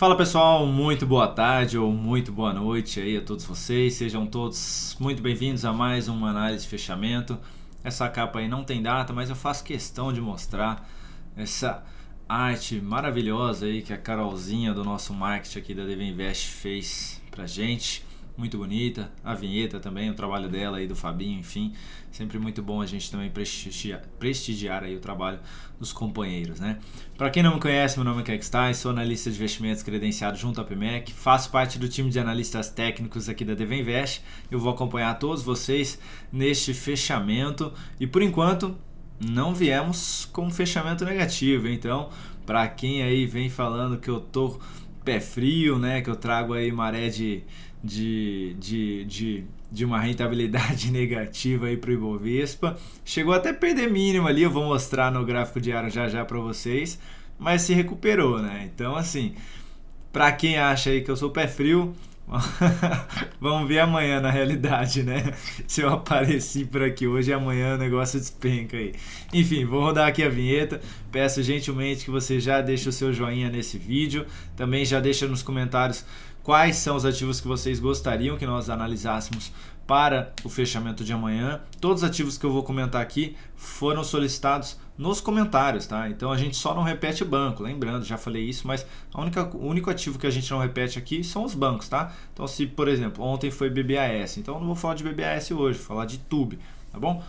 Fala pessoal, muito boa tarde ou muito boa noite aí a todos vocês, sejam todos muito bem-vindos a mais uma análise de fechamento. Essa capa aí não tem data, mas eu faço questão de mostrar essa arte maravilhosa aí que a Carolzinha do nosso marketing aqui da DV Invest fez pra gente. Muito bonita, a vinheta também, o trabalho dela aí, do Fabinho, enfim, sempre muito bom a gente também prestigiar aí o trabalho dos companheiros, né? Para quem não me conhece, meu nome é Kek Stein, sou analista de investimentos credenciado junto à PMEC, faço parte do time de analistas técnicos aqui da DV Invest, eu vou acompanhar todos vocês neste fechamento e por enquanto não viemos com um fechamento negativo, então para quem aí vem falando que eu tô pé frio, né, que eu trago aí maré de uma rentabilidade negativa aí para o Ibovespa, chegou até a perder mínimo ali, eu vou mostrar no gráfico diário já para vocês, mas se recuperou, né? Então assim, para quem acha aí que eu sou pé frio, vamos ver amanhã na realidade, né? Se eu apareci por aqui hoje, amanhã o negócio despenca aí. Enfim, vou rodar aqui a vinheta. Peço gentilmente que você já deixe o seu joinha nesse vídeo. Também já deixa nos comentários quais são os ativos que vocês gostariam que nós analisássemos para o fechamento de amanhã. Todos os ativos que eu vou comentar aqui foram solicitados nos comentários, tá? Então a gente só não repete banco, lembrando, já falei isso, mas o único ativo que a gente não repete aqui são os bancos, tá? Então se, por exemplo, ontem foi BBAS, então eu não vou falar de BBAS hoje, vou falar de TUB, tá bom?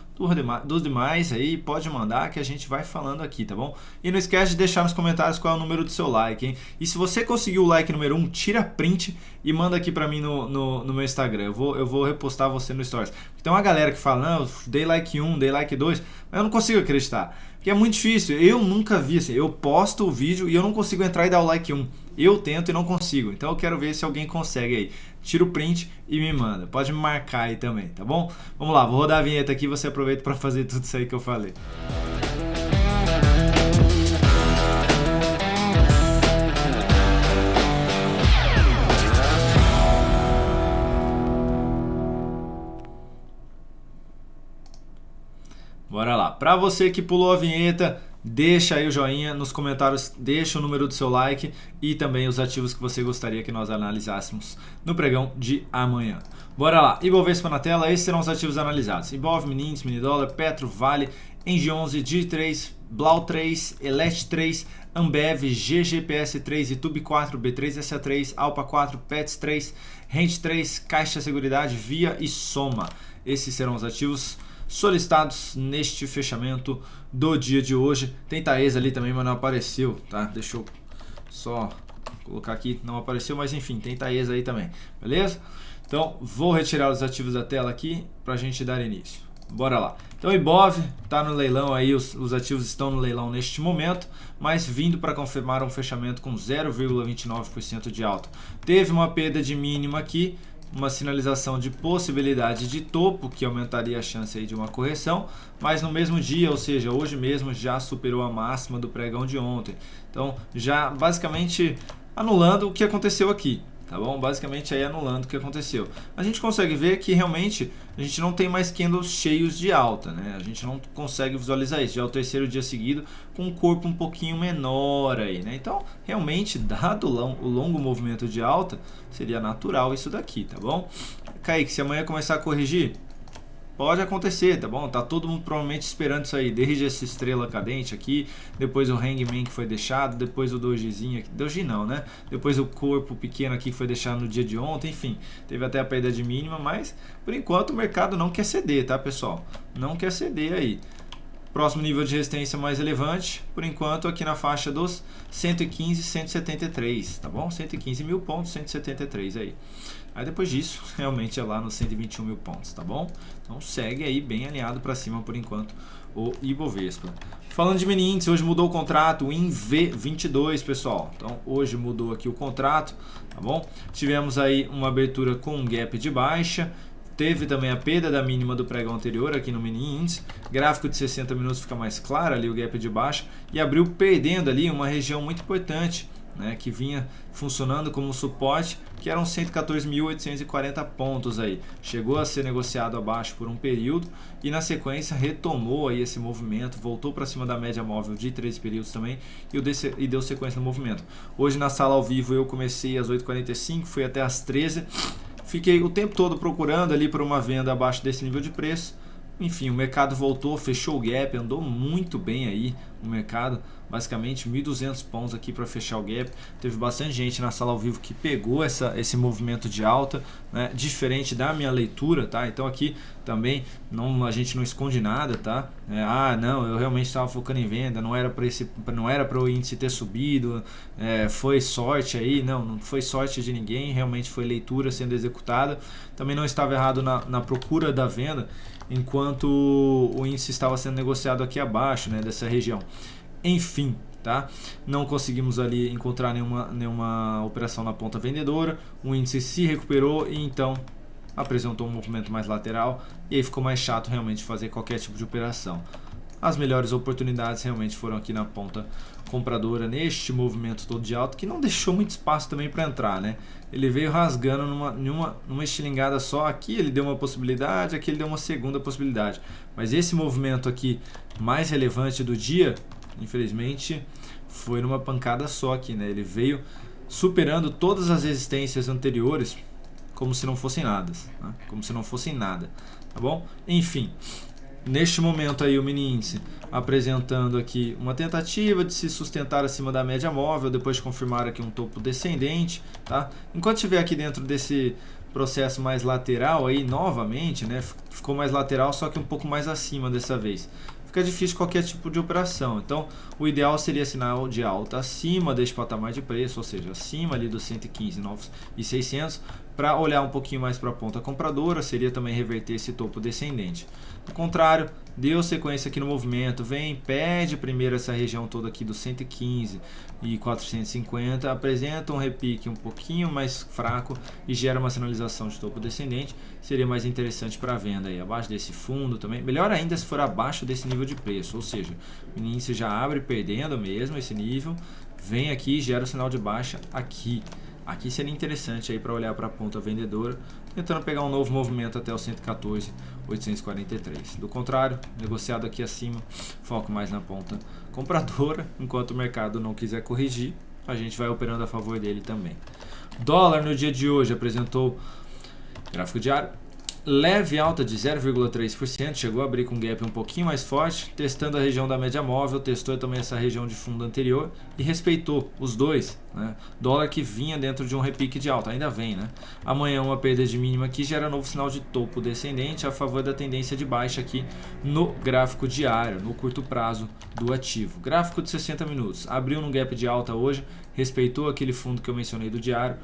Dos demais aí, pode mandar que a gente vai falando aqui, tá bom? E não esquece de deixar nos comentários qual é o número do seu like, hein? E se você conseguiu o like número 1, tira print e manda aqui pra mim no meu Instagram. Eu vou repostar você no Stories. Tem uma galera que fala, não, dei like 1, dei like 2, mas eu não consigo acreditar. Porque é muito difícil, eu nunca vi assim, eu posto o vídeo e eu não consigo entrar e dar o like 1. Eu tento e não consigo, então eu quero ver se alguém consegue aí. Tira o print e me manda, pode me marcar aí também, tá bom? Vamos lá, vou rodar a vinheta aqui e você aproveita para fazer tudo isso aí que eu falei. Bora lá. Para você que pulou a vinheta, deixa aí o joinha nos comentários, deixa o número do seu like e também os ativos que você gostaria que nós analisássemos no pregão de amanhã. Bora lá. Ibovespa na tela, esses serão os ativos analisados. Ibov, Mini Índice, Mini Dólar, Petro, Vale, Engie 11, DI 3, Blau 3, Elet 3, Ambev, GGPS 3, Itube 4, B3, SA3, Alpa 4, Pets 3, Rent 3, Caixa Seguridade, Via e Soma. Esses serão os ativos solicitados neste fechamento do dia de hoje. Tem Taesa ali também, mas não apareceu, tá? Deixa eu só colocar aqui, não apareceu, mas enfim, tem Taesa aí também, beleza? Então, vou retirar os ativos da tela aqui pra gente dar início. Bora lá. Então, Ibov tá no leilão aí, os ativos estão no leilão neste momento, mas vindo para confirmar um fechamento com 0,29% de alta. Teve uma perda de mínima aqui, uma sinalização de possibilidade de topo, que aumentaria a chance aí de uma correção, mas no mesmo dia, ou seja, hoje mesmo já superou a máxima do pregão de ontem. Então, já basicamente anulando o que aconteceu aqui, tá bom? Basicamente aí anulando o que aconteceu. A gente consegue ver que realmente a gente não tem mais candles cheios de alta, né? A gente não consegue visualizar isso. Já é o terceiro dia seguido com um corpo um pouquinho menor aí, né? Então, realmente, dado o longo movimento de alta, seria natural isso daqui, tá bom? Kaique, se amanhã começar a corrigir, pode acontecer, tá bom? Tá todo mundo provavelmente esperando isso aí, desde essa estrela cadente aqui, depois o Hangman que foi deixado, depois o Dojizinho aqui, Doji não, né? Depois o corpo pequeno aqui que foi deixado no dia de ontem, enfim, teve até a perda de mínima, mas por enquanto o mercado não quer ceder, tá, pessoal? Não quer ceder aí. Próximo nível de resistência mais relevante, por enquanto aqui na faixa dos 115, 173, tá bom? 115 mil pontos, 173 aí. Aí depois disso, realmente é lá nos 121 mil pontos, tá bom? Então segue aí bem alinhado para cima por enquanto o Ibovespa. Falando de mini índice, hoje mudou o contrato, o INV22, pessoal. Então hoje mudou aqui o contrato, tá bom? Tivemos aí uma abertura com um gap de baixa. Teve também a perda da mínima do pregão anterior aqui no mini índice. Gráfico de 60 minutos fica mais claro ali o gap de baixa. E abriu perdendo ali uma região muito importante né, que vinha funcionando como suporte, que eram 114.840 pontos aí. Chegou a ser negociado abaixo por um período e na sequência retomou aí esse movimento, voltou para cima da média móvel de 13 períodos também e deu sequência no movimento. Hoje na sala ao vivo eu comecei às 8h45, fui até às 13h, fiquei o tempo todo procurando ali por uma venda abaixo desse nível de preço. Enfim, o mercado voltou, fechou o gap, andou muito bem aí o mercado, basicamente 1.200 pontos aqui para fechar o gap. Teve bastante gente na sala ao vivo que pegou esse movimento de alta, né? Diferente da minha leitura, tá? Então aqui também a gente não esconde nada, tá? Não, eu realmente estava focando em venda, não era para o índice ter subido, foi sorte aí, não foi sorte de ninguém, realmente foi leitura sendo executada. Também não estava errado na procura da venda, enquanto o índice estava sendo negociado aqui abaixo, né, dessa região. Enfim, tá? Não conseguimos ali encontrar nenhuma operação na ponta vendedora, o índice se recuperou e então apresentou um movimento mais lateral e aí ficou mais chato realmente fazer qualquer tipo de operação. As melhores oportunidades realmente foram aqui na ponta compradora, neste movimento todo de alta, que não deixou muito espaço também para entrar, né? Ele veio rasgando numa estilingada só. Aqui ele deu uma possibilidade, aqui ele deu uma segunda possibilidade. Mas esse movimento aqui mais relevante do dia, infelizmente, foi numa pancada só aqui, né? Ele veio superando todas as resistências anteriores como se não fossem nada, né? Como se não fossem nada, tá bom? Enfim, neste momento aí o mini índice apresentando aqui uma tentativa de se sustentar acima da média móvel, depois de confirmar aqui um topo descendente, tá? Enquanto estiver aqui dentro desse processo mais lateral aí, novamente, né? Ficou mais lateral, só que um pouco mais acima dessa vez. Fica difícil qualquer tipo de operação. Então, o ideal seria sinal de alta acima deste patamar de preço, ou seja, acima ali dos 115.600, para olhar um pouquinho mais para a ponta compradora, seria também reverter esse topo descendente. Do contrário, deu sequência aqui no movimento, pede primeiro essa região toda aqui dos 115.450, apresenta um repique um pouquinho mais fraco e gera uma sinalização de topo descendente, seria mais interessante para a venda aí, abaixo desse fundo também, melhor ainda se for abaixo desse nível de preço, ou seja, o índice já abre perdendo mesmo esse nível, vem aqui e gera o sinal de baixa aqui. Aqui seria interessante aí para olhar para a ponta vendedora, tentando pegar um novo movimento até o 114.843. Do contrário, negociado aqui acima, foco mais na ponta compradora, enquanto o mercado não quiser corrigir, a gente vai operando a favor dele também. Dólar no dia de hoje apresentou gráfico diário, leve alta de 0,3%, chegou a abrir com um gap um pouquinho mais forte, testando a região da média móvel, testou também essa região de fundo anterior e respeitou os dois, né? Dólar que vinha dentro de um repique de alta, ainda vem, né? Amanhã uma perda de mínima aqui gera novo sinal de topo descendente a favor da tendência de baixa aqui no gráfico diário, no curto prazo do ativo. Gráfico de 60 minutos, abriu num gap de alta hoje, respeitou aquele fundo que eu mencionei do diário,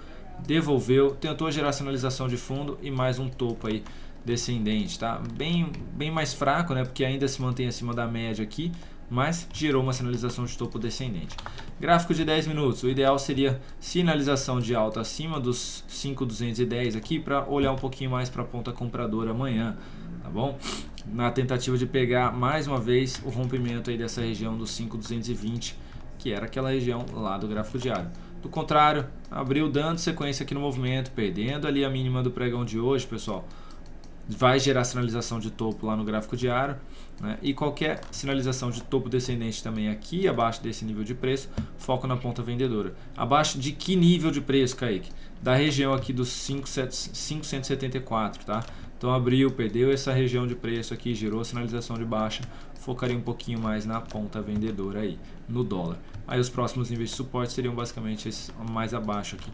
devolveu, tentou gerar sinalização de fundo e mais um topo aí descendente, tá? Bem mais fraco, né? Porque ainda se mantém acima da média aqui, mas gerou uma sinalização de topo descendente. Gráfico de 10 minutos, o ideal seria sinalização de alta acima dos 5.210 aqui para olhar um pouquinho mais para a ponta compradora amanhã, tá bom? Na tentativa de pegar mais uma vez o rompimento aí dessa região dos 5.220, que era aquela região lá do gráfico diário. Do contrário, abriu dando sequência aqui no movimento, perdendo ali a mínima do pregão de hoje, pessoal. Vai gerar sinalização de topo lá no gráfico diário, né? E qualquer sinalização de topo descendente também aqui abaixo desse nível de preço, foco na ponta vendedora. Abaixo de que nível de preço, Kaique? Da região aqui dos 5.174, tá? Então abriu, perdeu essa região de preço aqui, gerou sinalização de baixa, focaria um pouquinho mais na ponta vendedora aí, no dólar. Aí os próximos níveis de suporte seriam basicamente esses mais abaixo aqui,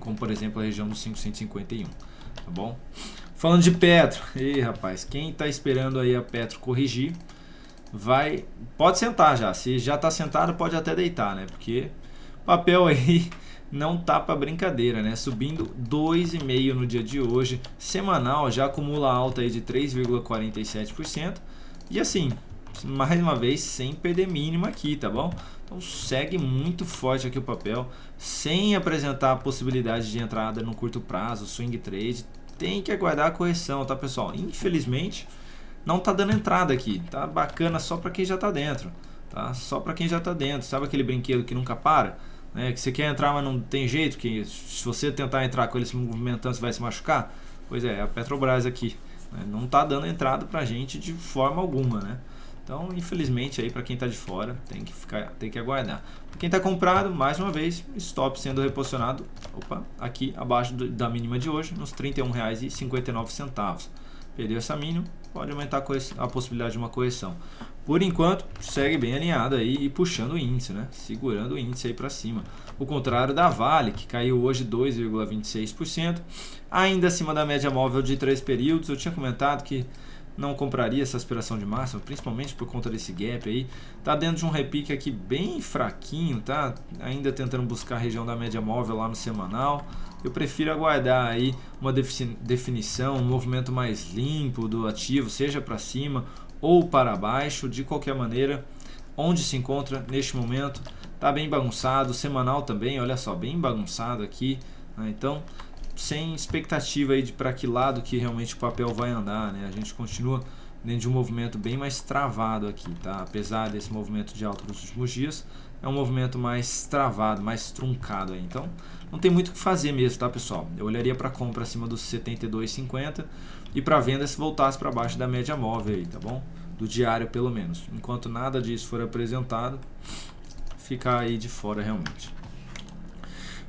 como por exemplo a região dos 5.151, tá bom? Falando de Petro, rapaz, quem está esperando aí a Petro corrigir, pode sentar já, se já está sentado pode até deitar, né? Porque papel aí não tá para brincadeira, né? Subindo 2,5% no dia de hoje, semanal já acumula alta aí de 3,47% e assim, mais uma vez sem perder mínima aqui, tá bom? Então segue muito forte aqui o papel, sem apresentar a possibilidade de entrada no curto prazo, swing trade, tem que aguardar a correção, tá pessoal? Infelizmente não tá dando entrada aqui, tá bacana só para quem já tá dentro, tá? Só para quem já tá dentro, sabe aquele brinquedo que nunca para? né? Que você quer entrar, mas não tem jeito, que se você tentar entrar com ele se movimentando, você vai se machucar. Pois é, a Petrobras aqui, né? Não está dando entrada para a gente de forma alguma, né? Então, infelizmente, aí para quem está de fora, tem que aguardar. Para quem está comprado, mais uma vez, stop sendo reposicionado, aqui abaixo da mínima de hoje, nos R$ 31,59. Perdeu essa mínima, pode aumentar a possibilidade de uma correção. Por enquanto, segue bem alinhado aí e puxando o índice, né? Segurando o índice aí para cima. O contrário da Vale, que caiu hoje 2,26%, ainda acima da média móvel de 3 períodos. Eu tinha comentado que não compraria essa aspiração de máxima, principalmente por conta desse gap aí. Tá dentro de um repique aqui bem fraquinho, tá? Ainda tentando buscar a região da média móvel lá no semanal. Eu prefiro aguardar aí uma definição, um movimento mais limpo do ativo, seja para cima ou para baixo. De qualquer maneira, onde se encontra neste momento, tá bem bagunçado. O semanal também, olha só, bem bagunçado aqui, né? Então, sem expectativa aí de para que lado que realmente o papel vai andar, né? A gente continua dentro de um movimento bem mais travado aqui, tá? Apesar desse movimento de alta nos últimos dias, é um movimento mais travado, mais truncado aí. Então, não tem muito o que fazer mesmo, tá, pessoal? Eu olharia para compra acima dos 72,50 e para venda se voltasse para baixo da média móvel aí, tá bom? Do diário pelo menos. Enquanto nada disso for apresentado, ficar aí de fora realmente.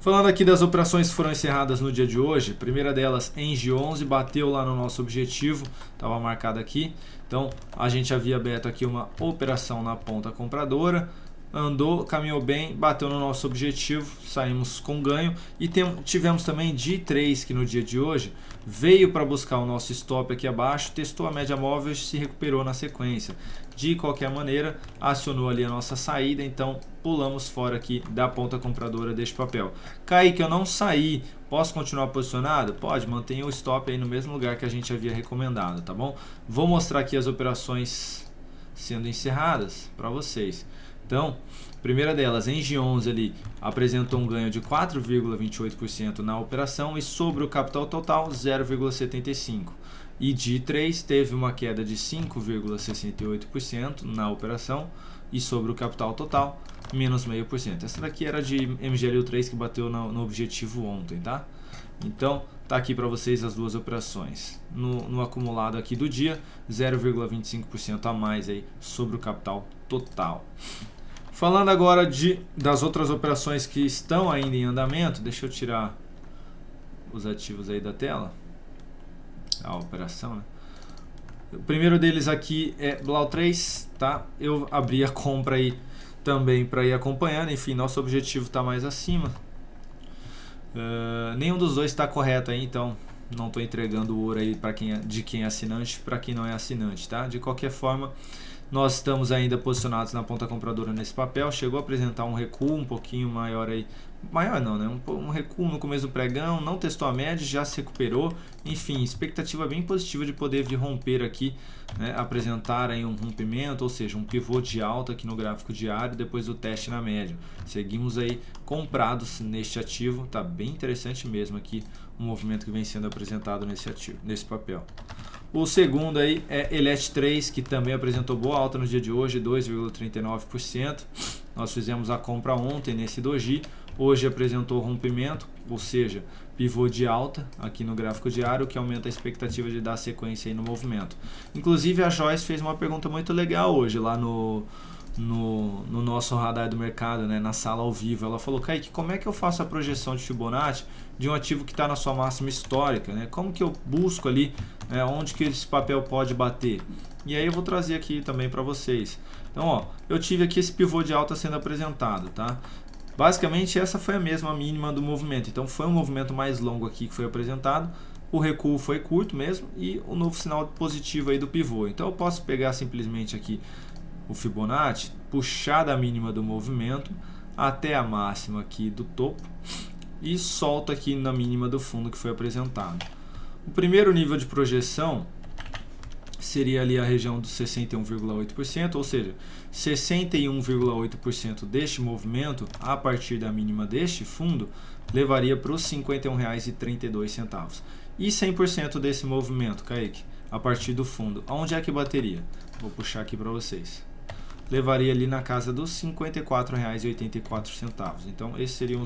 Falando aqui das operações que foram encerradas no dia de hoje, a primeira delas, Engie 11, bateu lá no nosso objetivo, estava marcado aqui. Então, a gente havia aberto aqui uma operação na ponta compradora, andou, caminhou bem, bateu no nosso objetivo, saímos com ganho. E tivemos também D3, que no dia de hoje veio para buscar o nosso stop aqui abaixo, testou a média móvel e se recuperou na sequência. De qualquer maneira, acionou ali a nossa saída, então pulamos fora aqui da ponta compradora deste papel. Kaique, eu não saí, posso continuar posicionado? Pode, mantenha o stop aí no mesmo lugar que a gente havia recomendado, tá bom? Vou mostrar aqui as operações sendo encerradas para vocês. Então, primeira delas, Engie 11 ali apresentou um ganho de 4,28% na operação e sobre o capital total 0,75%. E D3 teve uma queda de 5,68% na operação e sobre o capital total menos 0,5%. Essa daqui era de MGLU3 que bateu no objetivo ontem, tá? Então, tá aqui para vocês as duas operações. No acumulado aqui do dia, 0,25% a mais aí sobre o capital total. Falando agora das outras operações que estão ainda em andamento, deixa eu tirar os ativos aí da tela. A operação, né? O primeiro deles aqui é Blau 3, tá? Eu abri a compra aí também para ir acompanhando. Enfim, nosso objetivo está mais acima. Nenhum dos dois está correto aí, então não estou entregando o ouro aí para quem é assinante, para quem não é assinante, tá? De qualquer forma, nós estamos ainda posicionados na ponta compradora nesse papel. Chegou a apresentar um recuo um pouquinho maior aí. Maior não, né? Um recuo no começo do pregão, não testou a média, já se recuperou. Enfim, expectativa bem positiva de poder vir romper aqui, né? Apresentar aí um rompimento, ou seja, um pivô de alta aqui no gráfico diário depois do teste na média. Seguimos aí comprados neste ativo, tá bem interessante mesmo aqui o movimento que vem sendo apresentado nesse ativo, nesse papel. O segundo aí é Elet 3, que também apresentou boa alta no dia de hoje, 2,39%. Nós fizemos a compra ontem nesse doji. Hoje apresentou rompimento, ou seja, pivô de alta aqui no gráfico diário, que aumenta a expectativa de dar sequência aí no movimento. Inclusive a Joyce fez uma pergunta muito legal hoje lá no nosso radar do mercado, né, na sala ao vivo. Ela falou: Kaique, como é que eu faço a projeção de Fibonacci de um ativo que está na sua máxima histórica, né? Como que eu busco ali, né, onde que esse papel pode bater? E aí eu vou trazer aqui também para vocês. Então, ó, eu tive aqui esse pivô de alta sendo apresentado, tá? Basicamente essa foi a mesma mínima do movimento, então foi um movimento mais longo aqui que foi apresentado. O recuo foi curto mesmo e o novo sinal positivo aí do pivô. Então eu posso pegar simplesmente aqui o Fibonacci, puxar da mínima do movimento até a máxima aqui do topo e solta aqui na mínima do fundo que foi apresentado. O primeiro nível de projeção seria ali a região dos 61,8%, ou seja, 61,8% deste movimento a partir da mínima deste fundo levaria para os R$ 51,32. E 100% desse movimento, Kaique, a partir do fundo, aonde é que bateria? Vou puxar aqui para vocês. levaria ali na casa dos R$ 54,84. Então esses seriam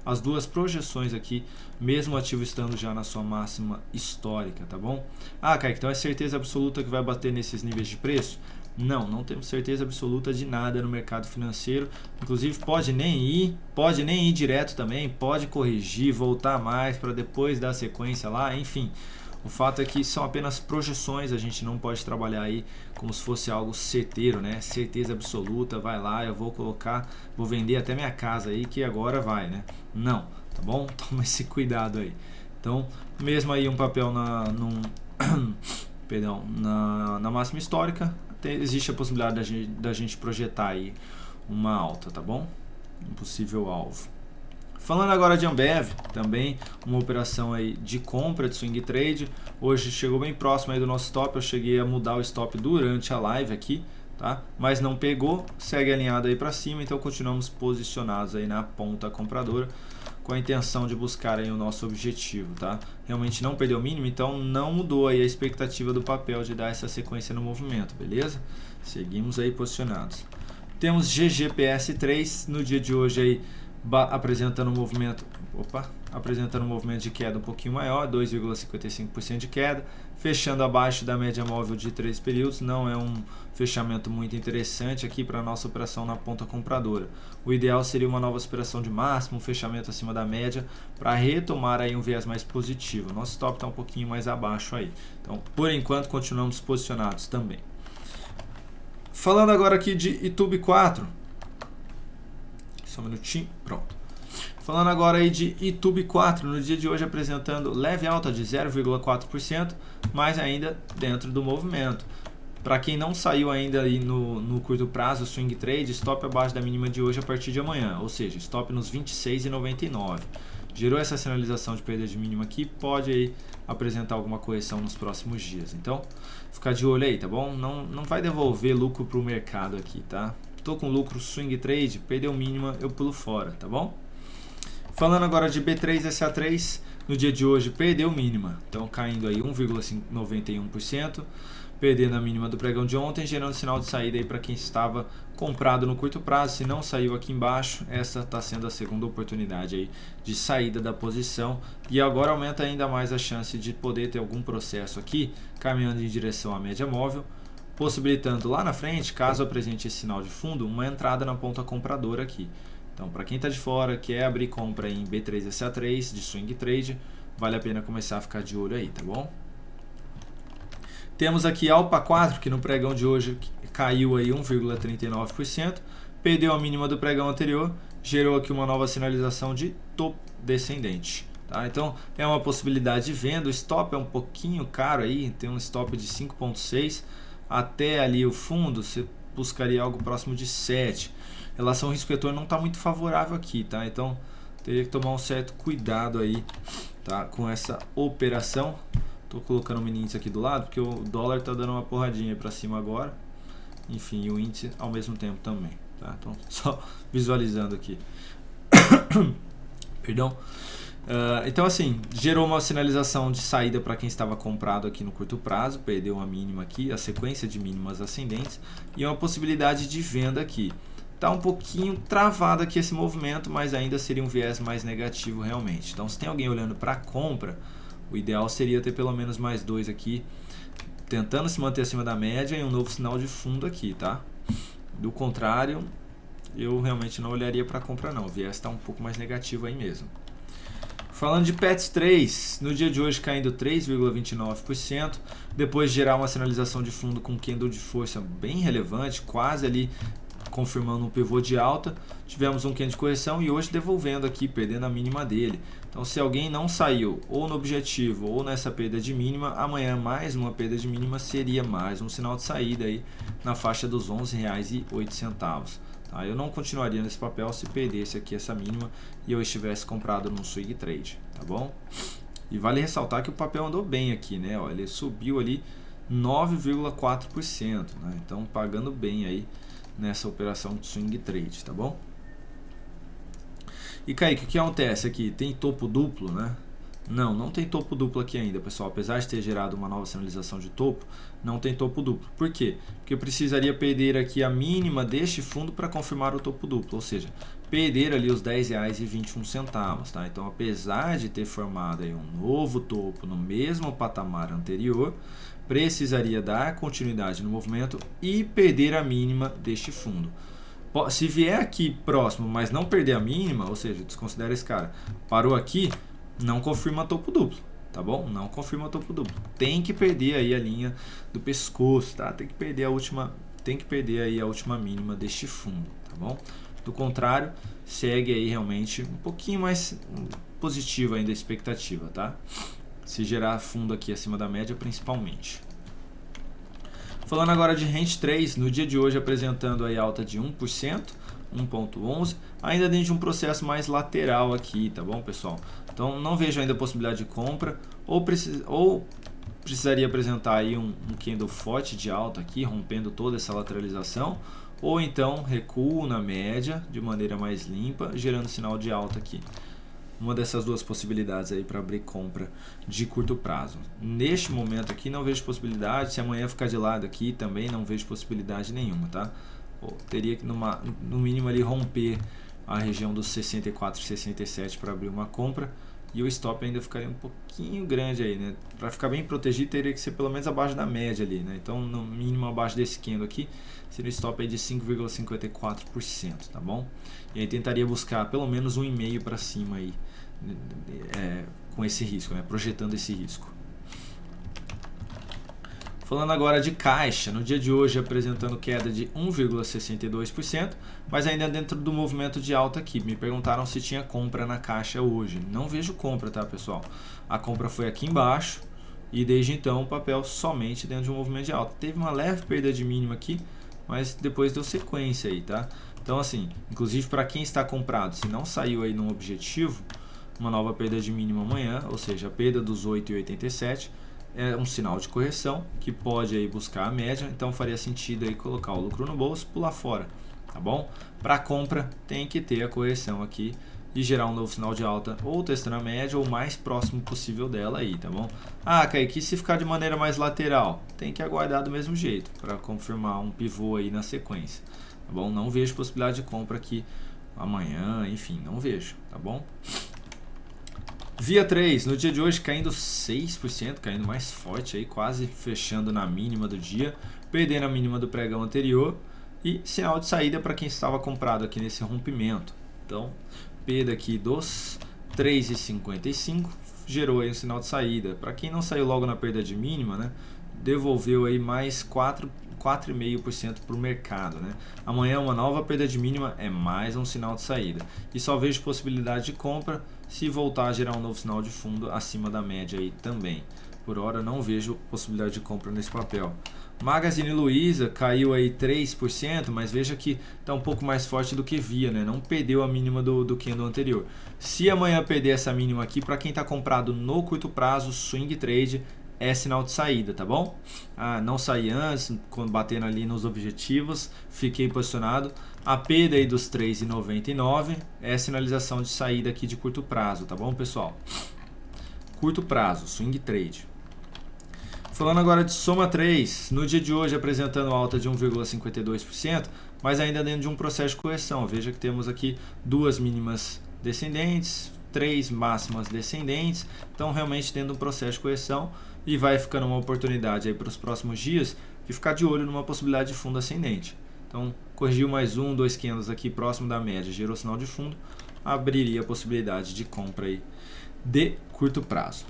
as duas projeções aqui, mesmo o ativo estando já na sua máxima histórica, tá bom? Ah, Kaique, então é certeza absoluta que vai bater nesses níveis de preço? Não temos certeza absoluta de nada no mercado financeiro. Inclusive pode nem ir direto também, pode corrigir, voltar mais para depois dar sequência lá, enfim. O fato é que são apenas projeções, a gente não pode trabalhar aí como se fosse algo certeiro, né? Certeza absoluta, vai lá, eu vou vender até minha casa aí que agora vai, né? Não, tá bom? Toma esse cuidado aí. Então, mesmo aí um papel na máxima histórica, existe a possibilidade da gente projetar aí uma alta, tá bom? Um possível alvo. Falando agora de Ambev, também uma operação aí de compra de swing trade. Hoje chegou bem próximo aí do nosso stop, eu cheguei a mudar o stop durante a live aqui, tá? Mas não pegou, segue alinhado aí para cima, então continuamos posicionados aí na ponta compradora com a intenção de buscar aí o nosso objetivo, tá? Realmente não perdeu o mínimo, então não mudou aí a expectativa do papel de dar essa sequência no movimento, beleza? Seguimos aí posicionados. Temos GGPS3 no dia de hoje aí apresentando um movimento de queda um pouquinho maior, 2,55% de queda, fechando abaixo da média móvel de 3 períodos. Não é um fechamento muito interessante aqui para a nossa operação na ponta compradora. O ideal seria uma nova superação de máximo, um fechamento acima da média para retomar aí um viés mais positivo. Nosso stop está um pouquinho mais abaixo aí. Então, por enquanto, continuamos posicionados também. Falando agora aqui de YouTube 4. Só um minutinho, pronto. Falando agora aí de YouTube 4, no dia de hoje apresentando leve alta de 0,4%, mas ainda dentro do movimento. Para quem não saiu ainda aí no curto prazo, swing trade, stop abaixo da mínima de hoje a partir de amanhã, ou seja, stop nos 26,99. Gerou essa sinalização de perda de mínima aqui, pode aí apresentar alguma correção nos próximos dias. Então, ficar de olho aí, tá bom? Não vai devolver lucro para o mercado aqui, tá? Tô com lucro swing trade, perdeu mínima, eu pulo fora, tá bom? Falando agora de B3SA3, no dia de hoje perdeu mínima, então caindo aí 1,91%, perdendo a mínima do pregão de ontem, gerando sinal de saída aí para quem estava comprado no curto prazo. Se não saiu aqui embaixo, essa está sendo a segunda oportunidade aí de saída da posição, e agora aumenta ainda mais a chance de poder ter algum processo aqui caminhando em direção à média móvel, possibilitando lá na frente, caso apresente esse sinal de fundo, uma entrada na ponta compradora aqui. Então, para quem está de fora, quer abrir compra em B3SA3 de swing trade, vale a pena começar a ficar de olho aí, tá bom? Temos aqui Alpa 4, que no pregão de hoje caiu aí 1,39%, perdeu a mínima do pregão anterior, gerou aqui uma nova sinalização de topo descendente. Tá? Então é uma possibilidade de venda, o stop é um pouquinho caro aí, tem um stop de 5,6, até ali o fundo você buscaria algo próximo de 7. Relação risco-retorno não está muito favorável aqui, tá? Então teria que tomar um certo cuidado aí, tá? Com essa operação. Tô colocando o índice aqui do lado porque o dólar está dando uma porradinha para cima agora. Enfim, e o índice ao mesmo tempo também, tá? Então só visualizando aqui. Perdão. Então assim, gerou uma sinalização de saída para quem estava comprado aqui no curto prazo, perdeu uma mínima aqui, a sequência de mínimas ascendentes, e uma possibilidade de venda aqui. Está um pouquinho travado aqui esse movimento, mas ainda seria um viés mais negativo realmente. Então se tem alguém olhando para compra, o ideal seria ter pelo menos mais 2 aqui, tentando se manter acima da média, e um novo sinal de fundo aqui, tá? Do contrário, eu realmente não olharia para compra não, o viés está um pouco mais negativo aí mesmo. Falando de PETS 3, no dia de hoje caindo 3,29%, depois de gerar uma sinalização de fundo com candle de força bem relevante, quase ali confirmando um pivô de alta, tivemos um candle de correção e hoje devolvendo aqui, perdendo a mínima dele. Então se alguém não saiu ou no objetivo ou nessa perda de mínima, amanhã mais uma perda de mínima seria mais um sinal de saída aí na faixa dos R$ 11,08. Tá? Eu não continuaria nesse papel se perdesse aqui essa mínima e eu estivesse comprado num swing trade, tá bom? E vale ressaltar que o papel andou bem aqui, né? Ó, ele subiu ali 9,4%, né? Então pagando bem aí nessa operação de swing trade, tá bom? E Kaique, o que acontece aqui? Tem topo duplo, né? Não tem topo duplo aqui ainda, pessoal. Apesar de ter gerado uma nova sinalização de topo, não tem topo duplo. Por quê? Porque eu precisaria perder aqui a mínima deste fundo para confirmar o topo duplo, ou seja, perder ali os R$10,21, tá? Então, apesar de ter formado aí um novo topo no mesmo patamar anterior, precisaria dar continuidade no movimento e perder a mínima deste fundo. Se vier aqui próximo, mas não perder a mínima, ou seja, desconsidera esse cara, parou aqui, não confirma topo duplo, tá bom? Não confirma topo duplo. Tem que perder aí a linha do pescoço, tá? Tem que perder aí a última mínima deste fundo, tá bom? Do contrário, segue aí realmente um pouquinho mais positivo ainda a expectativa, tá? Se gerar fundo aqui acima da média, principalmente. Falando agora de Rent 3, no dia de hoje apresentando aí alta de 1%, 1.11, ainda dentro de um processo mais lateral aqui, tá bom, pessoal? Então não vejo ainda a possibilidade de compra, ou precisaria apresentar aí um candle forte de alta aqui, rompendo toda essa lateralização, ou então recuo na média de maneira mais limpa, gerando sinal de alta aqui. Uma dessas duas possibilidades aí para abrir compra de curto prazo. Neste momento aqui não vejo possibilidade, se amanhã ficar de lado aqui também não vejo possibilidade nenhuma, tá? Teria que no mínimo ali romper a região dos 64, 67 para abrir uma compra, e o stop ainda ficaria um pouquinho grande aí, né? Para ficar bem protegido teria que ser pelo menos abaixo da média ali, né? Então no mínimo abaixo desse candle aqui seria o stop aí de 5,54%, tá bom? E aí tentaria buscar pelo menos 1,5 para cima aí, com esse risco, né? Projetando esse risco. Falando agora de Caixa, no dia de hoje apresentando queda de 1,62%, mas ainda dentro do movimento de alta aqui. Me perguntaram se tinha compra na Caixa hoje. Não vejo compra, tá, pessoal? A compra foi aqui embaixo e desde então o papel somente dentro de um movimento de alta. Teve uma leve perda de mínima aqui, mas depois deu sequência aí, tá? Então assim, inclusive para quem está comprado, se não saiu aí num objetivo, uma nova perda de mínima amanhã, ou seja, a perda dos 8,87, é um sinal de correção que pode aí buscar a média, então faria sentido aí colocar o lucro no bolso, pular fora, tá bom? Para compra tem que ter a correção aqui e gerar um novo sinal de alta, ou testando a média ou o mais próximo possível dela aí, tá bom? Ah, Kaique, se ficar de maneira mais lateral, tem que aguardar do mesmo jeito para confirmar um pivô aí na sequência, tá bom? Não vejo possibilidade de compra aqui amanhã, enfim, não vejo, tá bom? Via 3, no dia de hoje caindo 6%, caindo mais forte aí, quase fechando na mínima do dia, perdendo a mínima do pregão anterior e sinal de saída para quem estava comprado aqui nesse rompimento. Então, perda aqui dos 3,55 gerou aí um sinal de saída. Para quem não saiu logo na perda de mínima, né, devolveu aí mais 4,5% para o mercado, né? Amanhã uma nova perda de mínima é mais um sinal de saída. E só vejo possibilidade de compra se voltar a gerar um novo sinal de fundo acima da média aí também. Por hora não vejo possibilidade de compra nesse papel. Magazine Luiza caiu aí 3%, mas veja que está um pouco mais forte do que via, né? Não perdeu a mínima do candle anterior. Se amanhã perder essa mínima aqui, para quem está comprado no curto prazo, swing trade, é sinal de saída, tá bom? Ah, não saí antes, quando batendo ali nos objetivos, fiquei posicionado. A perda aí dos 3,99 é sinalização de saída aqui de curto prazo, tá bom, pessoal? Curto prazo, swing trade. Falando agora de Soma 3, no dia de hoje apresentando alta de 1,52%, mas ainda dentro de um processo de correção. Veja que temos aqui duas mínimas descendentes, 3 máximas descendentes, então realmente tendo um processo de correção. E vai ficando uma oportunidade aí para os próximos dias de ficar de olho numa possibilidade de fundo ascendente. Então, corrigiu mais 2 candles aqui próximo da média, gerou sinal de fundo, abriria a possibilidade de compra aí de curto prazo.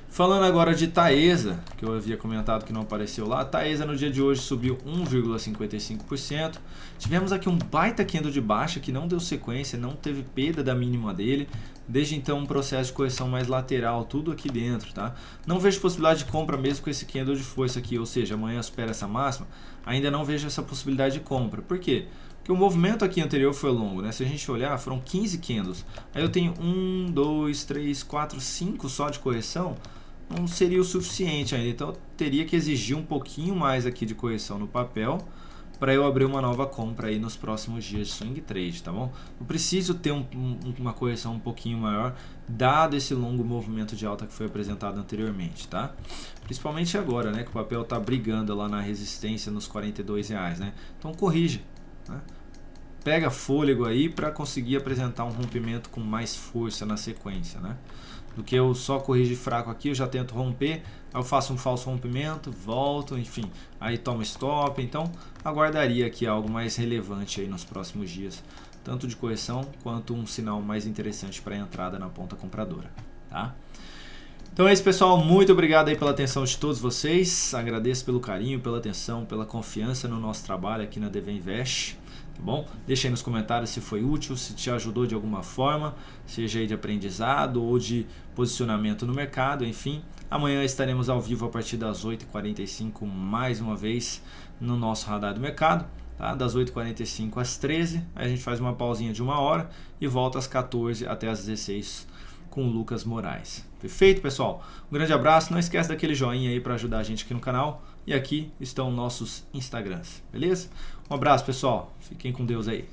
Falando agora de Taesa, que eu havia comentado que não apareceu lá, Taesa no dia de hoje subiu 1,55%. Tivemos aqui um baita candle de baixa que não deu sequência, não teve perda da mínima dele. Desde então um processo de correção mais lateral, tudo aqui dentro, tá? Não vejo possibilidade de compra mesmo com esse candle de força aqui, ou seja, amanhã supera essa máxima, ainda não vejo essa possibilidade de compra. Por quê? Porque o movimento aqui anterior foi longo, né? Se a gente olhar, foram 15 candles. Aí eu tenho 1, 2, 3, 4, 5 só de correção, não seria o suficiente ainda. Então eu teria que exigir um pouquinho mais aqui de correção no papel para eu abrir uma nova compra aí nos próximos dias de swing trade, tá bom? Eu preciso ter uma correção um pouquinho maior, dado esse longo movimento de alta que foi apresentado anteriormente, tá? Principalmente agora, né, que o papel tá brigando lá na resistência nos R$42, né? Então corrija, né? Pega fôlego aí para conseguir apresentar um rompimento com mais força na sequência, né? Do que eu só corrigir fraco aqui, eu já tento romper, aí eu faço um falso rompimento, volto, enfim, aí tomo stop. Então aguardaria aqui algo mais relevante aí nos próximos dias, tanto de correção quanto um sinal mais interessante para a entrada na ponta compradora, tá? Então é isso, pessoal, muito obrigado aí pela atenção de todos vocês, agradeço pelo carinho, pela atenção, pela confiança no nosso trabalho aqui na DV Invest. Tá bom? Deixa aí nos comentários se foi útil, se te ajudou de alguma forma, seja aí de aprendizado ou de posicionamento no mercado, enfim. Amanhã estaremos ao vivo a partir das 8h45 mais uma vez no nosso Radar do Mercado, tá? Das 8h45 às 13h, aí a gente faz uma pausinha de 1 hora e volta às 14h até às 16h com o Lucas Moraes. Perfeito, pessoal? Um grande abraço, não esquece daquele joinha aí para ajudar a gente aqui no canal. E aqui estão nossos Instagrams, beleza? Um abraço, pessoal. Fiquem com Deus aí.